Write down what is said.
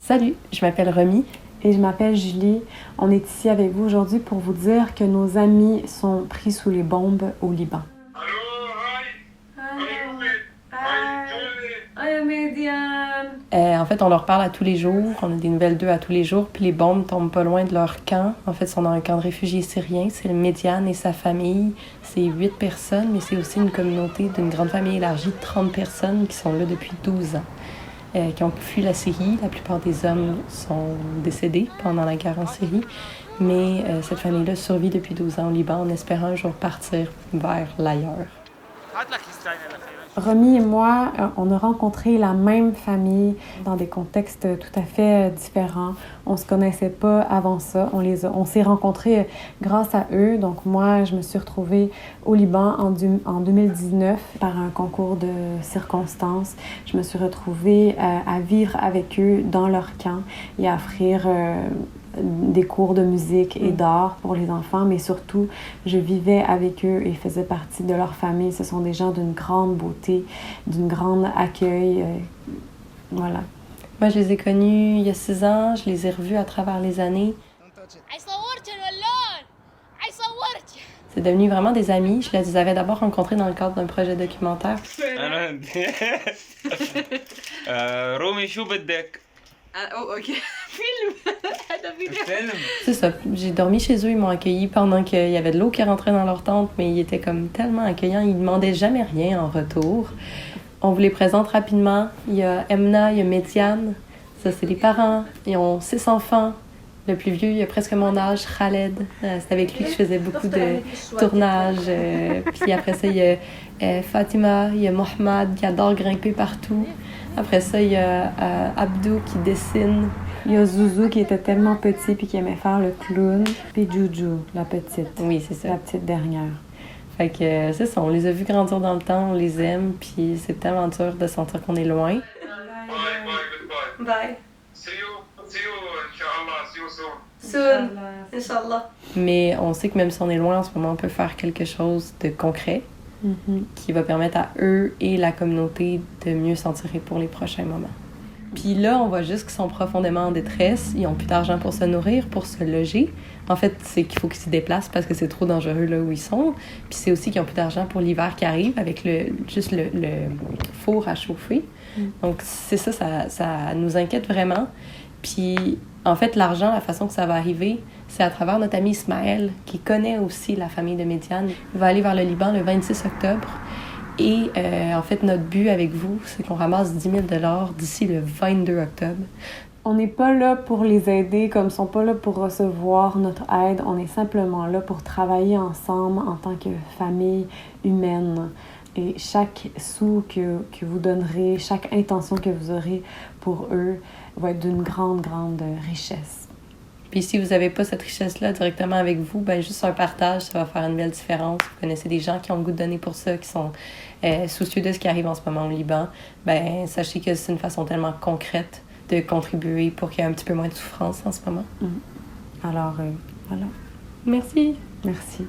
Salut, je m'appelle Romy. Et je m'appelle Julie. On est ici avec vous aujourd'hui pour vous dire que nos amis sont pris sous les bombes au Liban. En fait, on leur parle à tous les jours, on a des nouvelles d'eux à tous les jours, puis les bombes tombent pas loin de leur camp. En fait, ils sont dans un camp de réfugiés syriens, c'est le Médiane et sa famille. C'est 8 personnes, mais c'est aussi une communauté d'une grande famille élargie de 30 personnes qui sont là depuis 12 ans. Qui ont fui la Syrie. La plupart des hommes sont décédés pendant la guerre en Syrie, mais cette famille-là survit depuis 12 ans au Liban en espérant un jour partir vers l'ailleurs. Romy et moi, on a rencontré la même famille dans des contextes tout à fait différents. On se connaissait pas avant ça. On s'est rencontrés grâce à eux. Donc moi, je me suis retrouvée au Liban en 2019 par un concours de circonstances. Je me suis retrouvée à vivre avec eux dans leur camp et à offrir des cours de musique et d'art pour les enfants, mais surtout, je vivais avec eux et faisais partie de leur famille. Ce sont des gens d'une grande beauté, d'une grande accueil. Voilà. Moi, je les ai connus il y a 6 ans. Je les ai revus à travers les années. C'est devenu vraiment des amis. Je les avais d'abord rencontrés dans le cadre d'un projet documentaire. رومي شو بدك؟ OK. Film. C'est ça. J'ai dormi chez eux. Ils m'ont accueilli pendant qu'il y avait de l'eau qui rentrait dans leur tente, mais ils étaient comme tellement accueillants. Ils ne demandaient jamais rien en retour. On vous les présente rapidement. Il y a Emna, il y a Médiane. Ça, c'est les parents. Ils ont 6 enfants. Le plus vieux, il a presque mon âge, Khaled. C'est avec lui que je faisais beaucoup de tournages. Puis après ça, il y a Fatima, il y a Mohamed qui adore grimper partout. Après ça, il y a Abdou qui dessine. Il y a Zouzou qui était tellement petit puis qui aimait faire le clown. Puis Joujou, la petite. Oui, c'est ça. La petite dernière. Fait que c'est ça, on les a vus grandir dans le temps, on les aime, puis c'est tellement dur de sentir qu'on est loin. Bye. See you, Inch'Allah, see you soon. Soon. Inch'Allah. Mais on sait que même si on est loin en ce moment, on peut faire quelque chose de concret qui va permettre à eux et la communauté de mieux s'en tirer pour les prochains moments. Puis là, on voit juste qu'ils sont profondément en détresse. Ils n'ont plus d'argent pour se nourrir, pour se loger. En fait, c'est qu'il faut qu'ils se déplacent parce que c'est trop dangereux là où ils sont. Puis c'est aussi qu'ils n'ont plus d'argent pour l'hiver qui arrive avec le four à chauffer. Donc c'est ça nous inquiète vraiment. Puis en fait, l'argent, la façon que ça va arriver, c'est à travers notre ami Ismaël, qui connaît aussi la famille de Médiane. Il va aller vers le Liban le 26 octobre. Et en fait, notre but avec vous, c'est qu'on ramasse 10 000 $ d'ici le 22 octobre. On n'est pas là pour les aider, comme ils ne sont pas là pour recevoir notre aide. On est simplement là pour travailler ensemble en tant que famille humaine. Et chaque sou que vous donnerez, chaque intention que vous aurez pour eux va être d'une grande, grande richesse. Puis si vous n'avez pas cette richesse-là directement avec vous, ben juste un partage, ça va faire une belle différence. Vous connaissez des gens qui ont le goût de donner pour ça, qui sont soucieux de ce qui arrive en ce moment au Liban. Ben sachez que c'est une façon tellement concrète de contribuer pour qu'il y ait un petit peu moins de souffrance en ce moment. Alors, voilà. Merci. Merci.